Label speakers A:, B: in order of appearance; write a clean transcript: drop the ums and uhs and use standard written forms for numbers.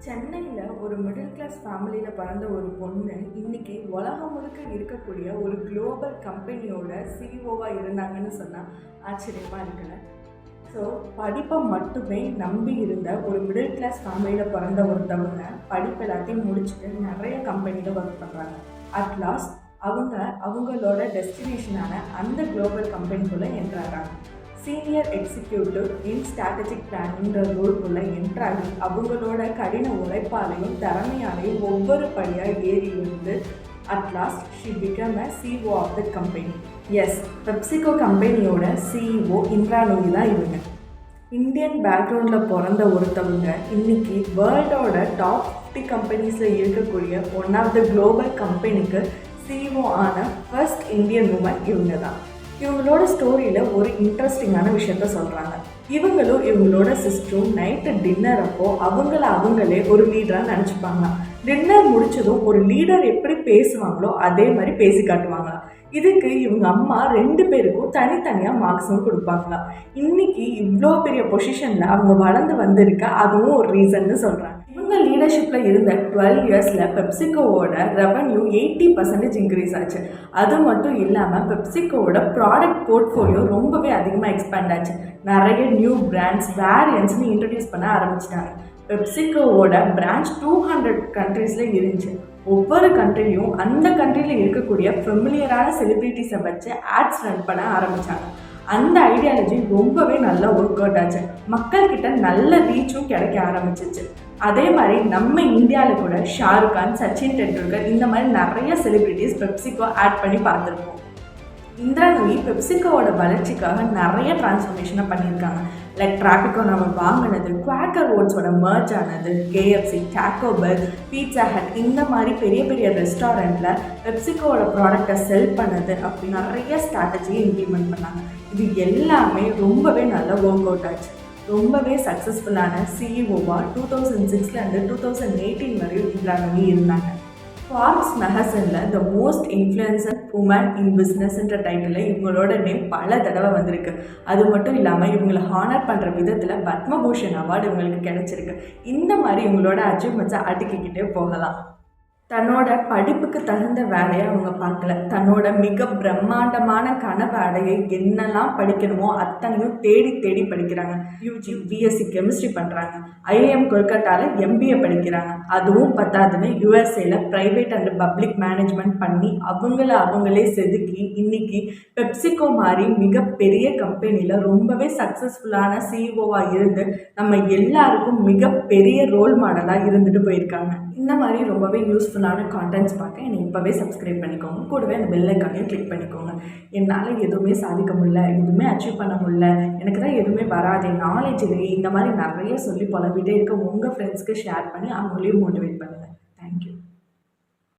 A: சென்னையில் ஒரு middle class ஃபேமிலியில் பிறந்த ஒரு பொண்ணு இன்னைக்கு உலகம் முழுக்க இருக்கக்கூடிய ஒரு குளோபல் கம்பெனியோட சிஇஓவாக இருந்தாங்கன்னு சொன்னால் ஆச்சரியமாக இருக்குல்ல. ஸோ படிப்பை மட்டுமே நம்பி இருந்த ஒரு மிடில் கிளாஸ் ஃபேமிலியில் பிறந்த ஒருத்தவங்க படிப்பு எல்லாத்தையும் முடிச்சுட்டு நிறைய கம்பெனியில் ஒர்க் பண்ணுறாங்க. அட்லாஸ்ட் அவங்களோட டெஸ்டினேஷனான அந்த குளோபல் கம்பெனிக்குள்ளே என்ட்ராகிறாங்க. சீனியர் எக்ஸிக்யூட்டிவ் இன் ஸ்ட்ராட்டஜிக் பிளானிங்கிற ரோல்குள்ளே என்ட்ராகி அவங்களோட கடின உழைப்பாலையும் திறமையாலையும் ஒவ்வொரு படியாக ஏறி இருந்து at last she become a CEO of the company. Yes, PepsiCo கம்பெனியோட சிஇஓ இந்திரா நூயி தான் இவங்க. இந்தியன் பேக்ரவுண்டில் பிறந்த ஒருத்தவங்க இன்னைக்கு வேர்ல்டோட டாப் 50 கம்பெனிஸில் இருக்கக்கூடிய ஒன் ஆஃப் த குளோபல் கம்பெனிக்கு சிஇஓ ஆன ஃபர்ஸ்ட் இந்தியன் உமன் இவங்க தான். இவங்களோட ஸ்டோரியில் ஒரு இன்ட்ரெஸ்டிங்கான விஷயத்த சொல்கிறாங்க. இவங்களோட சிஸ்டரும் நைட்டு டின்னர் அப்போ அவங்களே ஒரு லீடராக நினச்சிப்பாங்க. டின்னர் முடிச்சதும் ஒரு லீடர் எப்படி பேசுவாங்களோ அதே மாதிரி பேசி காட்டுவாங்களாம். இதுக்கு இவங்க அம்மா 2 பேருக்கும் தனித்தனியாக மார்க்ஸும் கொடுப்பாங்களா. இன்னைக்கு இவ்வளோ பெரிய பொசிஷனில் அவங்க வளர்ந்து வந்திருக்க அதுவும் ஒரு ரீசன்னு சொல்கிறாங்க. இவங்க லீடர்ஷிப்பில் இருந்த 12 இயர்ஸில் பெப்சிகோவோட ரெவன்யூ 80% இன்க்ரீஸ் ஆச்சு. அது மட்டும் இல்லாமல் பெப்சிகோவோட ப்ராடக்ட் போர்ட்ஃபோலியோ ரொம்பவே அதிகமாக எக்ஸ்பேண்ட் ஆச்சு. நிறைய நியூ பிராண்ட்ஸ் வேரியன்ட்ஸ்னு இன்ட்ரடியூஸ் பண்ண ஆரம்பிச்சிட்டாங்க. பெப்சிகோவோட பிரான்ச் 200 கண்ட்ரீஸில் இருந்துச்சு. ஒவ்வொரு கண்ட்ரிலையும் அந்த கண்ட்ரியில் இருக்கக்கூடிய ஃபெமிலியரான செலிப்ரிட்டிஸை வச்சு ஆட்ஸ் ரன் பண்ண ஆரம்பித்தாங்க. அந்த ஐடியாலஜி ரொம்பவே நல்லா ஒர்க் அவுட் ஆச்சு. மக்கள்கிட்ட நல்ல ரீச்சும் கிடைக்க ஆரம்பிச்சிச்சு. அதே மாதிரி நம்ம இந்தியாவில் கூட ஷாருக் கான், சச்சின் டெண்டுல்கர் இந்த மாதிரி நிறைய செலிப்ரிட்டிஸ் பெப்சிகோ ஆட் பண்ணி பார்த்துருப்போம். இந்திரா நூயி பெப்சிகோவோட வளர்ச்சிக்காக நிறைய டிரான்ஸ்ஃபர்மேஷனை பண்ணியிருக்காங்க. லைக் டிராபிக்கோ நம்ம வாங்கினது, குவாக்கர் ஓட்ஸோட மர்ஜ் ஆனது, KFC, டாக்கோ பெல், பீட்சா ஹட் இந்த மாதிரி பெரிய பெரிய ரெஸ்டாரண்ட்டில் பெப்சிகோவோட ப்ராடக்டை செல் பண்ணது அப்படி நிறைய ஸ்ட்ராட்டஜியை இம்ப்ளிமெண்ட் பண்ணாங்க. இது எல்லாமே ரொம்பவே நல்லா ஒர்க் அவுட் ஆச்சு. ரொம்பவே சக்ஸஸ்ஃபுல்லான சிஇஓவாக 2006லேருந்து 2018 வரையும் இந்திரா நூயி இருந்தாங்க. ஃபார்ப்ஸ் மேகசினில் the most influencer woman in பிஸ்னஸ்ன்ற டைட்டில் இவங்களோட நேம் பல தடவை வந்திருக்கு. அது மட்டும் இல்லாமல் இவங்களை ஹானர் பண்ணுற விதத்தில் பத்மபூஷன் அவார்டு இவங்களுக்கு கிடைச்சிருக்கு. இந்த மாதிரி இவங்களோட அச்சீவ்மெண்ட்ஸை அடுக்கிக்கிட்டே போகலாம். தன்னோட படிப்புக்கு தகுந்த வேலையை அவங்க பார்க்கல. தன்னோட மிக பிரம்மாண்டமான கனவு அடைய என்னெல்லாம் படிக்கணுமோ அத்தனையும் தேடி படிக்கிறாங்க. யூஜி, பிஎஸ்சி கெமிஸ்ட்ரி பண்ணுறாங்க. IIM கொல்கட்டாவில் MBA படிக்கிறாங்க. அதுவும் பத்தாதுன்னு USA private and public management பண்ணி அவங்களே செதுக்கி இன்னைக்கு பெப்சிகோ மாதிரி மிகப்பெரிய கம்பெனியில் ரொம்பவே சக்ஸஸ்ஃபுல்லான சிஇஓவாக இருந்து நம்ம எல்லாருக்கும் மிகப்பெரிய ரோல் மாடலாக இருந்துட்டு போயிருக்காங்க. இந்த மாதிரி ரொம்பவே யூஸ்ஃபுல்லான கான்டென்ட்ஸ் பார்க்க என்னை இப்போவே சப்ஸ்கிரைப் பண்ணிக்கோங்க. கூடவே அந்த பெல் ஐக்கானையும் கிளிக் பண்ணிக்கோங்க. என்னால் எதுவுமே சாதிக்க முடியல, எதுவுமே அச்சீவ் பண்ண முடியல, எனக்கு தான் எதுவுமே வராது, நாலேஜ் இல்லையே, இந்த மாதிரி நிறைய சொல்லி புலம்பிகிட்டே இருக்க உங்கள் ஃப்ரெண்ட்ஸ்க்கு ஷேர் பண்ணி அவங்களையும் மோட்டிவேட் பண்ணுங்கள். தேங்க்யூ.